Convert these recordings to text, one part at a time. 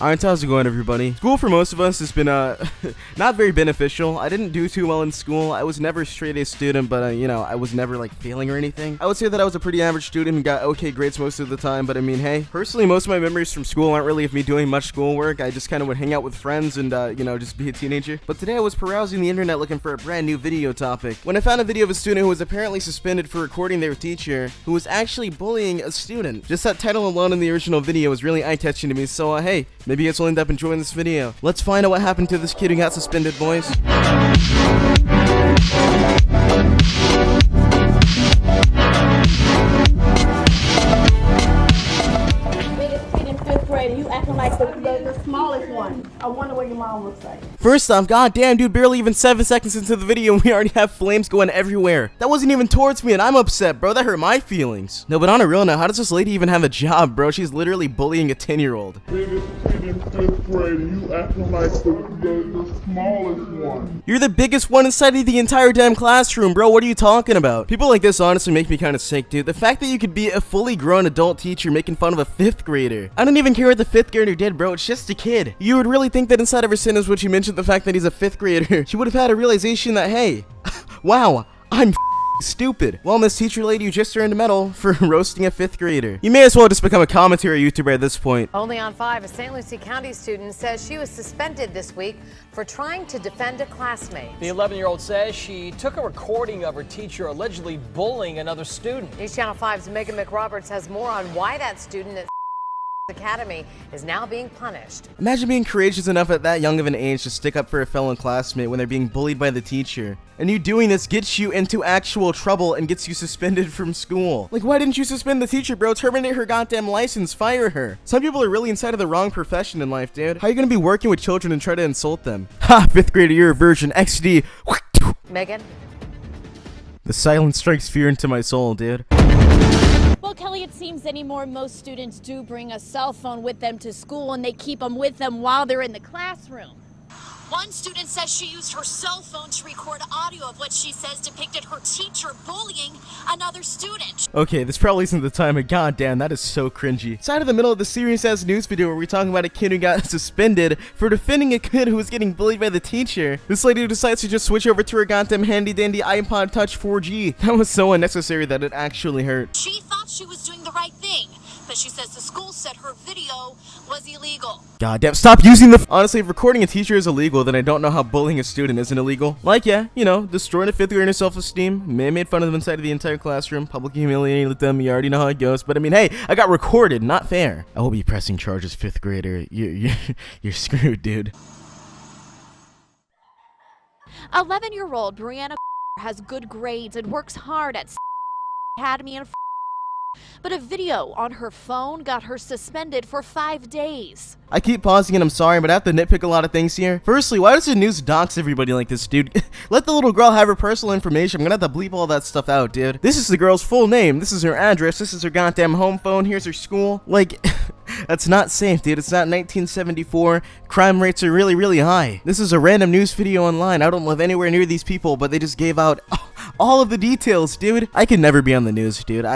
Alright, how's it going, everybody? School for most of us has been, not very beneficial. I didn't do too well in school. I was never a straight A student, but, I was never, failing or anything. I would say that I was a pretty average student and got okay grades most of the time, but I mean, hey, personally, most of my memories from school aren't really of me doing much schoolwork. I just kind of would hang out with friends and, just be a teenager. But today I was perusing the internet looking for a brand new video topic when I found a video of a student who was apparently suspended for recording their teacher who was actually bullying a student. Just that title alone in the original video was really eye-catching to me, so, hey, maybe you guys will end up enjoying this video. Let's find out what happened to this kid who got suspended, boys. You acting like the smallest one. I wonder what your mom looks like. First off, goddamn, dude, barely even 7 seconds into the video and we already have flames going everywhere. That wasn't even towards me and I'm upset, bro. That hurt my feelings. No, but on a real note, how does this lady even have a job, bro? She's literally bullying a 10-year-old. In 5th grade, you acting like the smallest one. You're the biggest one inside of the entire damn classroom, bro. What are you talking about? People like this honestly make me kind of sick, dude. The fact that you could be a fully grown adult teacher making fun of a 5th grader. I don't even care what the 5th grader did, bro. It's just a kid. You would really think that inside of her sentence when she mentioned the fact that he's a 5th grader, she would have had a realization that, hey, wow, I'm stupid. Well, Miss Teacher Lady, you just earned a medal for roasting a 5th grader. You may as well just become a commentary YouTuber at this point. Only on 5, a St. Lucie County student says she was suspended this week for trying to defend a classmate. The 11-year-old says she took a recording of her teacher allegedly bullying another student. News Channel 5's Megan McRoberts has more on why that student at Academy is now being punished. Imagine being courageous enough at that young of an age to stick up for a fellow classmate when they're being bullied by the teacher. And you doing this gets you into actual trouble and gets you suspended from school. Like, why didn't you suspend the teacher, bro? Terminate her goddamn license, fire her. Some people are really inside of the wrong profession in life, dude. How are you gonna be working with children and try to insult them? Ha, 5th grader, you're a virgin, XD. Megan? The silence strikes fear into my soul, dude. Well, Kelly, it seems anymore most students do bring a cell phone with them to school and they keep them with them while they're in the classroom. One student says she used her cell phone to record audio of what she says depicted her teacher bullying another student. Okay, this probably isn't the time, but goddamn, that is so cringy. It's out of the middle of the serious-ass news video where we're talking about a kid who got suspended for defending a kid who was getting bullied by the teacher. This lady decides to just switch over to her goddamn handy-dandy iPod Touch 4G. That was so unnecessary that it actually hurt. She thought she was doing the right thing, but she says the school said her video was illegal. Goddamn, stop using the honestly, if recording a teacher is illegal, then I don't know how bullying a student isn't illegal. Like, yeah, destroying a 5th grader's self-esteem, made fun of them inside of the entire classroom, publicly humiliated them, you already know how it goes. But I mean, hey, I got recorded, not fair. I will be pressing charges, 5th grader. You're screwed, dude. 11-year-old Brianna has good grades and works hard at Academy and but a video on her phone got her suspended for 5 days. I keep pausing and I'm sorry, but I have to nitpick a lot of things here. Firstly, why does the news dox everybody like this, dude? Let the little girl have her personal information. I'm gonna have to bleep all that stuff out, dude. This is the girl's full name. This is her address. This is her goddamn home phone. Here's her school. Like, that's not safe, dude. It's not 1974. Crime rates are really, really high. This is a random news video online. I don't live anywhere near these people, but they just gave out all of the details, dude. I could never be on the news, dude.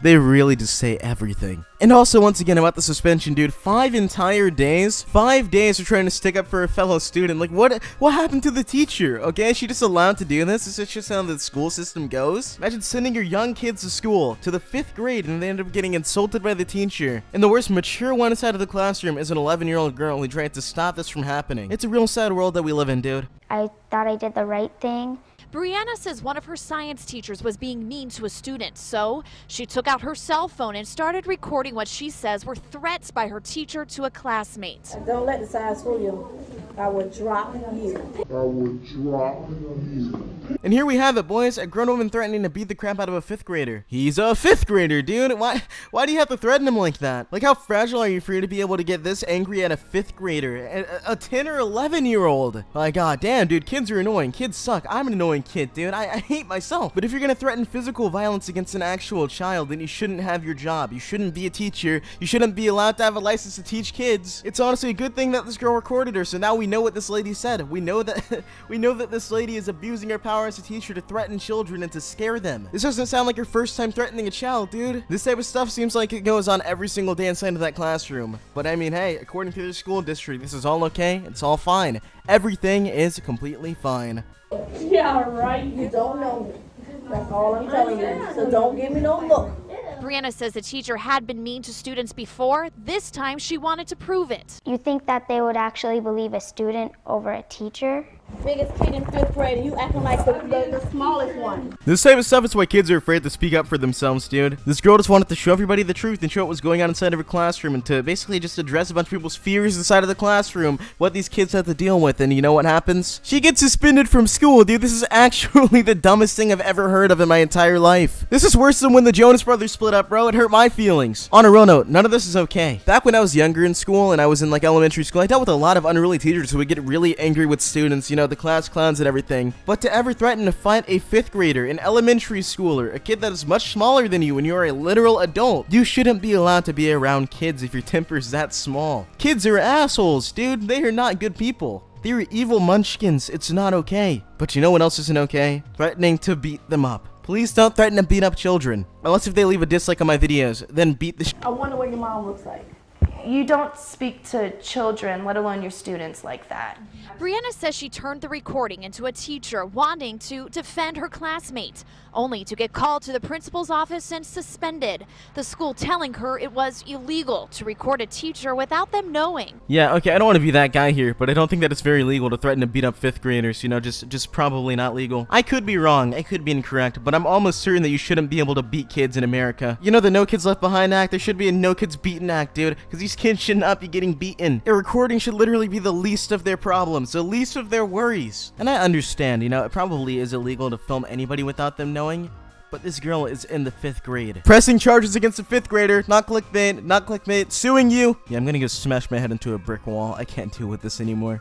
They really just say everything. And also, once again, about the suspension, dude, 5 entire days? 5 days for trying to stick up for a fellow student. Like, what happened to the teacher? Okay, is she just allowed to do this? Is this just how the school system goes? Imagine sending your young kids to school, to the 5th grade, and they end up getting insulted by the teacher. And the worst mature one inside of the classroom is an 11-year-old girl who tried to stop this from happening. It's a real sad world that we live in, dude. I thought I did the right thing. Brianna says one of her science teachers was being mean to a student, so she took out her cell phone and started recording what she says were threats by her teacher to a classmate. Don't let the science fool you. I will drop you. I would drop you. And here we have it, boys. A grown woman threatening to beat the crap out of a 5th grader. He's a 5th grader, dude. Why do you have to threaten him like that? Like, how fragile are you for you to be able to get this angry at a 5th grader? A 10 or 11-year-old? My god, damn, dude. Kids are annoying. Kids suck. I'm an annoying kid, dude. I hate myself. But if you're gonna threaten physical violence against an actual child, then you shouldn't have your job. You shouldn't be a teacher. You shouldn't be allowed to have a license to teach kids. It's honestly a good thing that this girl recorded her, so now we we know what this lady said. We know that we know that this lady is abusing her power as a teacher to threaten children and to scare them. This doesn't sound like her first time threatening a child, dude. This type of stuff seems like it goes on every single day inside of that classroom. But I mean, hey, according to the school district, this is all okay. It's all fine. Everything is completely fine. Yeah, right. You don't know me. That's all I'm telling you. So don't give me no look. Brianna says the teacher had been mean to students before. This time she wanted to prove it. You think that they would actually believe a student over a teacher? Biggest kid in 5th grade, and you acting like the smallest one. This type of stuff is why kids are afraid to speak up for themselves, dude. This girl just wanted to show everybody the truth and show what was going on inside of her classroom and to basically just address a bunch of people's fears inside of the classroom, what these kids have to deal with, and you know what happens? She gets suspended from school, dude. This is actually the dumbest thing I've ever heard of in my entire life. This is worse than when the Jonas Brothers split up, bro. It hurt my feelings. On a real note, none of this is okay. Back when I was younger in school and I was in like elementary school, I dealt with a lot of unruly teachers who would get really angry with students, you know, the class clowns and everything. But to ever threaten to fight a 5th grader, an elementary schooler, a kid that is much smaller than you when you are a literal adult, you shouldn't be allowed to be around kids if your temper is that small. Kids are assholes, dude. They are not good people. They're evil munchkins. It's not okay. But you know what else isn't okay? Threatening to beat them up. Please don't threaten to beat up children. Unless if they leave a dislike on my videos, then beat the I wonder what your mom looks like. You don't speak to children, let alone your students, like that. Brianna says she turned the recording into a teacher wanting to defend her classmate, only to get called to the principal's office and suspended. The school telling her it was illegal to record a teacher without them knowing. Yeah, okay, I don't want to be that guy here, but I don't think that it's very legal to threaten to beat up 5th graders, you know, just probably not legal. I could be wrong, I could be incorrect, but I'm almost certain that you shouldn't be able to beat kids in America. You know the No Kids Left Behind Act? There should be a No Kids Beaten Act, dude, because these kids should not be getting beaten. A recording should literally be the least of their problems, the least of their worries. And I understand, you know, it probably is illegal to film anybody without them knowing, but this girl is in the 5th grade. Pressing charges against a 5th grader, not clickbait, suing you. Yeah, I'm gonna go smash my head into a brick wall. I can't deal with this anymore.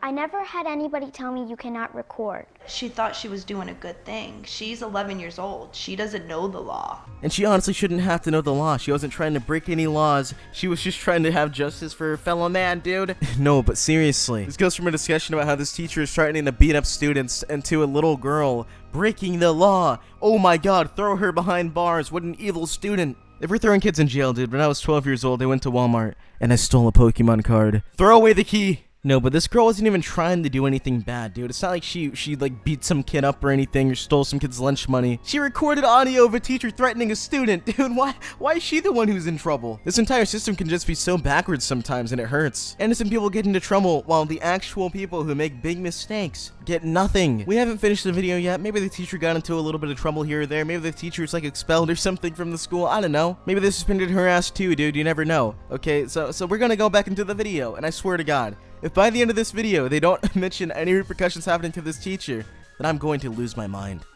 I never had anybody tell me you cannot record. She thought she was doing a good thing. She's 11 years old. She doesn't know the law. And she honestly shouldn't have to know the law. She wasn't trying to break any laws. She was just trying to have justice for her fellow man, dude. No, but seriously. This goes from a discussion about how this teacher is threatening to beat up students and to a little girl breaking the law. Oh my god, throw her behind bars. What an evil student. If we're throwing kids in jail, dude, when I was 12 years old, I went to Walmart and I stole a Pokemon card. Throw away the key. No, but this girl wasn't even trying to do anything bad, dude. It's not like she like beat some kid up or anything or stole some kid's lunch money. She recorded audio of a teacher threatening a student. Dude, why is she the one who's in trouble? This entire system can just be so backwards sometimes and it hurts. Innocent people get into trouble while the actual people who make big mistakes get nothing. We haven't finished the video yet. Maybe the teacher got into a little bit of trouble here or there. Maybe the teacher was like expelled or something from the school. I don't know. Maybe they suspended her ass too, dude. You never know. Okay, so we're gonna go back into the video and I swear to God, if by the end of this video they don't mention any repercussions happening to this teacher, then I'm going to lose my mind.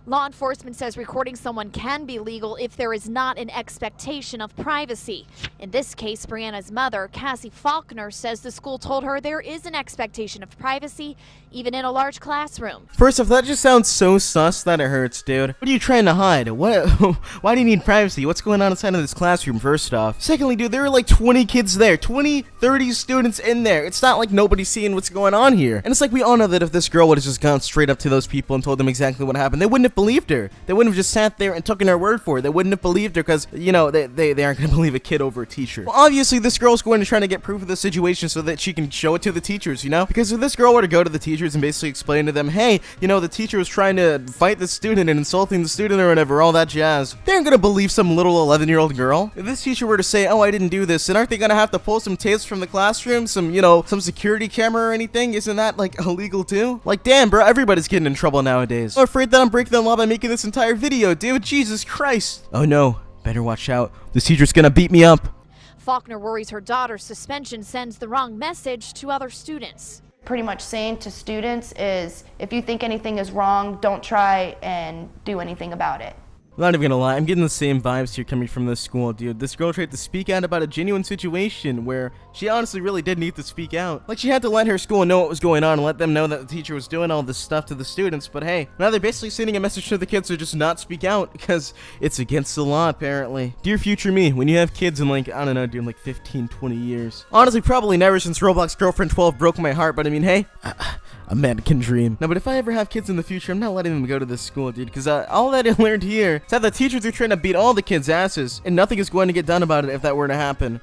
Law enforcement says recording someone can be legal if there is not an expectation of privacy. In this case, Brianna's mother, Cassie Faulkner, says the school told her there is an expectation of privacy, even in a large classroom. First off, that just sounds so sus that it hurts, dude. What are you trying to hide? What? Why do you need privacy? What's going on inside of this classroom, first off? Secondly, dude, there are like 20 kids there. 20, 30 students in there. It's not like nobody's seeing what's going on here. And it's like we all know that if this girl would have just gone straight up to those people and told them exactly what happened, they wouldn't have believed her. They wouldn't have just sat there and taken her word for it. They wouldn't have believed her because, you know, they aren't going to believe a kid over a teacher. Well, obviously, this girl's going to try to get proof of the situation so that she can show it to the teachers, you know? Because if this girl were to go to the teachers and basically explain to them, hey, you know, the teacher was trying to fight the student and insulting the student or whatever, all that jazz, they aren't going to believe some little 11-year-old girl. If this teacher were to say, oh, I didn't do this, then aren't they going to have to pull some tapes from the classroom, some, you know, some security camera or anything? Isn't that, like, illegal too? Like, damn, bro, everybody's getting in trouble nowadays. I'm afraid that I'm breaking the law by making this entire video, dude. Jesus Christ. Oh no, better watch out. This teacher's gonna beat me up. Faulkner worries her daughter's suspension sends the wrong message to other students. Pretty much saying to students is, if you think anything is wrong, don't try and do anything about it. I'm not even gonna lie, I'm getting the same vibes here coming from this school, dude. This girl tried to speak out about a genuine situation where she honestly really did need to speak out. Like, she had to let her school know what was going on and let them know that the teacher was doing all this stuff to the students, but hey, now they're basically sending a message to the kids to just not speak out because it's against the law, apparently. Dear future me, when you have kids in like, I don't know, dude, like 15, 20 years. Honestly, probably never since Roblox Girlfriend 12 broke my heart, but I mean, hey, a man can dream. No, but if I ever have kids in the future, I'm not letting them go to this school, dude, because all that I learned here is that the teachers are trying to beat all the kids' asses, and nothing is going to get done about it if that were to happen.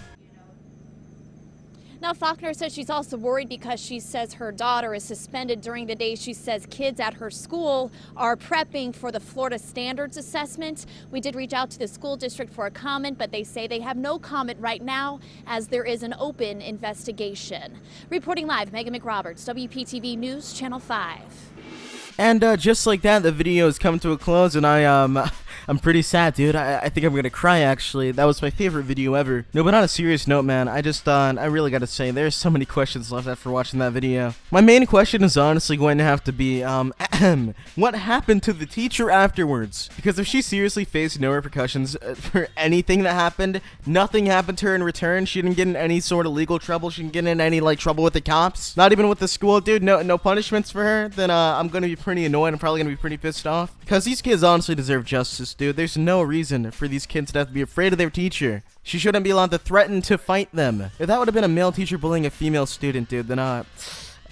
Now, Faulkner says she's also worried because she says her daughter is suspended during the day. She says kids at her school are prepping for the Florida Standards Assessment. We did reach out to the school district for a comment, but they say they have no comment right now as there is an open investigation. Reporting live, Megan McRoberts, WPTV News, Channel 5. And just like that, the video is coming to a close, and I'm pretty sad, dude. I think I'm gonna cry, actually. That was my favorite video ever. No, but on a serious note, man, I really gotta say, there's so many questions left after watching that video. My main question is honestly going to have to be, what happened to the teacher afterwards? Because if she seriously faced no repercussions for anything that happened, nothing happened to her in return. She didn't get in any sort of legal trouble. She didn't get in any, like, trouble with the cops. Not even with the school, dude. No punishments for her. Then, I'm gonna be pretty annoyed. I'm probably gonna be pretty pissed off. Because these kids honestly deserve justice, dude. There's no reason for these kids to have to be afraid of their teacher. She shouldn't be allowed to threaten to fight them. If that would have been a male teacher bullying a female student, dude, then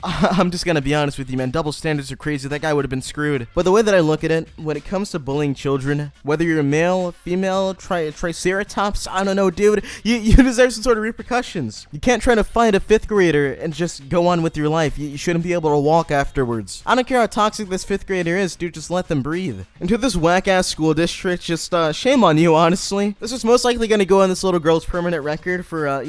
I'm just gonna be honest with you, man. Double standards are crazy. That guy would have been screwed. But the way that I look at it, when it comes to bullying children, whether you're a male, female, triceratops, I don't know, dude, you deserve some sort of repercussions. You can't try to fight a 5th grader and just go on with your life. You shouldn't be able to walk afterwards. I don't care how toxic this 5th grader is, dude, just let them breathe. And to this whack-ass school district, just, shame on you, honestly. This is most likely gonna go on this little girl's permanent record for,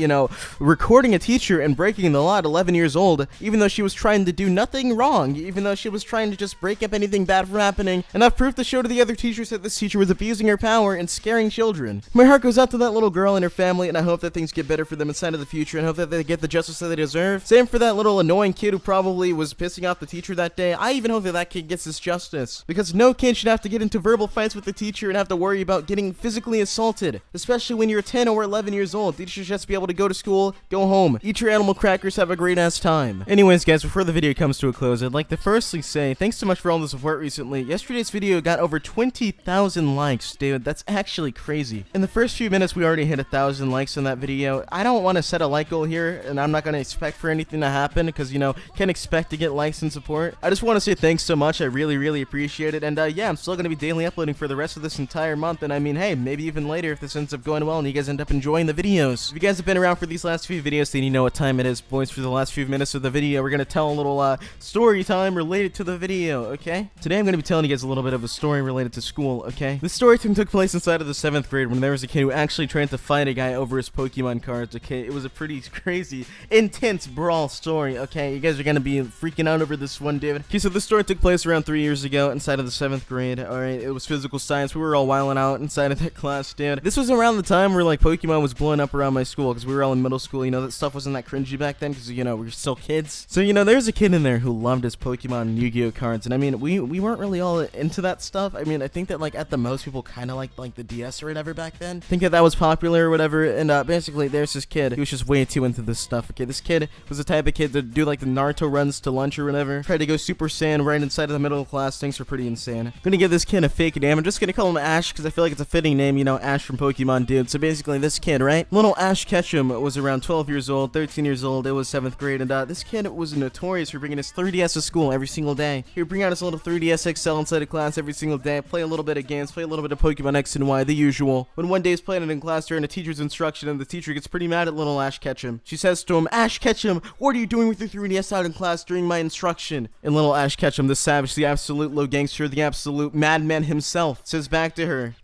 recording a teacher and breaking the law at 11 years old, even though she was trying to do nothing wrong, even though she was trying to just break up anything bad from happening, enough proof to show to the other teachers that this teacher was abusing her power and scaring children. My heart goes out to that little girl and her family, and I hope that things get better for them inside of the future, and hope that they get the justice that they deserve. Same for that little annoying kid who probably was pissing off the teacher that day. I even hope that that kid gets his justice, because no kid should have to get into verbal fights with the teacher and have to worry about getting physically assaulted, especially when you're 10 or 11 years old. Teachers should just be able to go to school, go home, eat your animal crackers, have a great ass time. Anyways, guys, before the video comes to a close, I'd like to firstly say thanks so much for all the support recently. Yesterday's video got over 20,000 likes, dude. That's actually crazy. In the first few minutes, we already hit 1,000 likes on that video. I don't want to set a like goal here, and I'm not going to expect for anything to happen because, can't expect to get likes and support. I just want to say thanks so much. I really appreciate it. And yeah, I'm still going to be daily uploading for the rest of this entire month. And I mean, hey, maybe even later if this ends up going well and you guys end up enjoying the videos. If you guys have been around for these last few videos, then you know what time it is, boys. For the last few minutes of the video, we're going to tell a little story time related to the video, okay? Today I'm going to be telling you guys a little bit of a story related to school, okay? This story took place inside of the 7th grade when there was a kid who actually tried to fight a guy over his Pokemon cards, okay? It was a pretty crazy, intense brawl story, okay? You guys are going to be freaking out over this one, David. Okay, so this story took place around 3 years ago inside of the 7th grade, alright? It was physical science. We were all wilding out inside of that class, dude. This was around the time where, like, Pokemon was blowing up around my school because we were all in middle school. That stuff wasn't that cringy back then because, we were still kids. So, there's a kid in there who loved his Pokemon and Yu-Gi-Oh cards, and I mean, we weren't really all into that stuff. I mean, I think that, like, at the most, people kind of liked, like, the DS or whatever back then. I think that was popular or whatever, and basically, there's this kid who was just way too into this stuff, okay? This kid was the type of kid to do, like, the Naruto runs to lunch or whatever. Tried to go Super Saiyan right inside of the middle of class. Things were pretty insane. I'm gonna give this kid a fake name. I'm just gonna call him Ash, because I feel like it's a fitting name, Ash from Pokemon, dude. So basically, this kid, right? Little Ash Ketchum was around 12 years old, 13 years old. It was 7th grade, and this kid was notorious for bringing his 3DS to school every single day. He would bring out his little 3DS XL inside of class every single day, play a little bit of games, play a little bit of Pokemon X and Y, the usual. When one day he's playing it in class during a teacher's instruction, and the teacher gets pretty mad at little Ash Ketchum. She says to him, "Ash Ketchum, what are you doing with your 3DS out in class during my instruction?" And little Ash Ketchum, the savage, the absolute low gangster, the absolute madman himself, says back to her,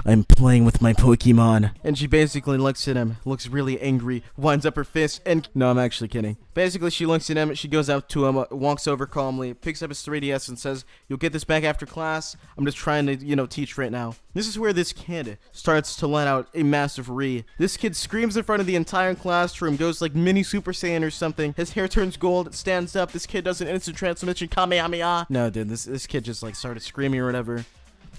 "I'm playing with my Pokemon." And she basically looks at him, looks really angry, winds up her fist, and no, I'm actually kidding. Basically, she looks at him, she goes out to him, walks over calmly, picks up his 3DS and says, "You'll get this back after class. I'm just trying to, teach right now." This is where this kid starts to let out a massive ree. This kid screams in front of the entire classroom, goes like mini Super Saiyan or something. His hair turns gold, stands up. This kid does an instant transformation, Kamehameha. No, dude, this kid just like started screaming or whatever.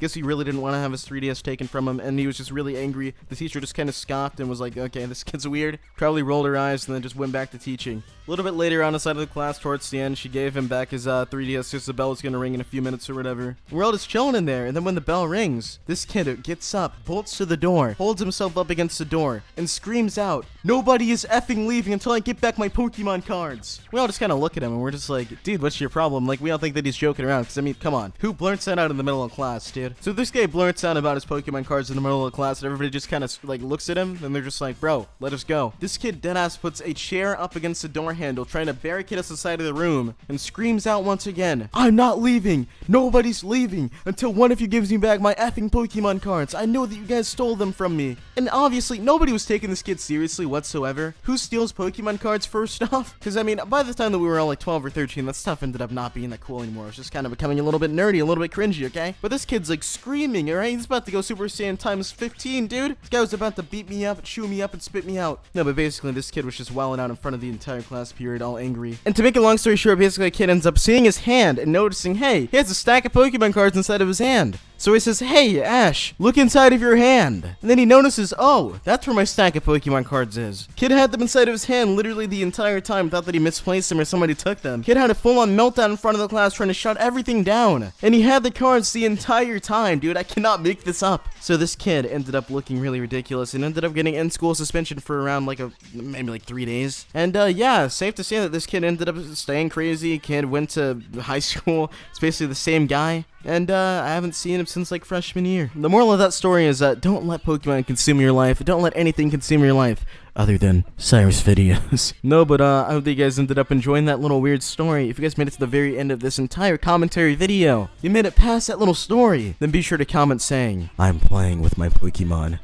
Guess he really didn't want to have his 3DS taken from him, and he was just really angry. The teacher just kind of scoffed and was like, okay, this kid's weird. Probably rolled her eyes and then just went back to teaching. A little bit later on the side of the class towards the end, she gave him back his 3DS because the bell was going to ring in a few minutes or whatever. We're all just chilling in there, and then when the bell rings, this kid gets up, bolts to the door, holds himself up against the door, and screams out, "Nobody is effing leaving until I get back my Pokemon cards." We all just kind of look at him, and we're just like, dude, what's your problem? Like, we all think that he's joking around, because, I mean, come on. Who blurts that out in the middle of class, dude? So this guy blurts out about his Pokemon cards in the middle of class, and everybody just kind of, like, looks at him, and they're just like, bro, let us go. This kid deadass puts a chair up against the door handle, trying to barricade us inside of the room, and screams out once again, "I'm not leaving. Nobody's leaving until one of you gives me back my effing Pokemon cards. I know that you guys stole them from me." And obviously, nobody was taking this kid seriously whatsoever. Who steals Pokemon cards first off? Because, I mean, by the time that we were all like 12 or 13, that stuff ended up not being that cool anymore. It was just kind of becoming a little bit nerdy, a little bit cringy, okay? But this kid's like screaming, alright? He's about to go Super Saiyan times 15, dude. This guy was about to beat me up, chew me up, and spit me out. No, but basically, this kid was just wilding out in front of the entire class period, all angry. And to make a long story short, basically, the kid ends up seeing his hand and noticing, hey, he has a stack of Pokemon cards inside of his hand. So he says, "Hey, Ash, look inside of your hand." And then he notices, oh, that's where my stack of Pokemon cards is. Kid had them inside of his hand literally the entire time, thought that he misplaced them or somebody took them. Kid had a full-on meltdown in front of the class trying to shut everything down. And he had the cards the entire time, dude. I cannot make this up. So this kid ended up looking really ridiculous and ended up getting in-school suspension for around maybe 3 days. And yeah, safe to say that this kid ended up staying crazy. Kid went to high school. It's basically the same guy. And I haven't seen him since like freshman year. The moral of that story is don't let Pokemon consume your life. Don't let anything consume your life other than Cyrus videos. No, but I hope that you guys ended up enjoying that little weird story. If you guys made it to the very end of this entire commentary video, you made it past that little story, then be sure to comment saying, "I'm playing with my Pokemon."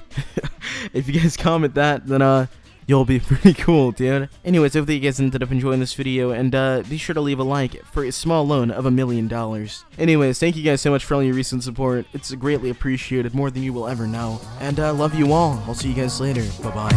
If you guys comment that, then you'll be pretty cool, dude. Anyways, I hope that you guys ended up enjoying this video, and be sure to leave a like for a small loan of $1 million. Anyways, thank you guys so much for all your recent support. It's greatly appreciated, more than you will ever know. And I love you all. I'll see you guys later. Bye-bye.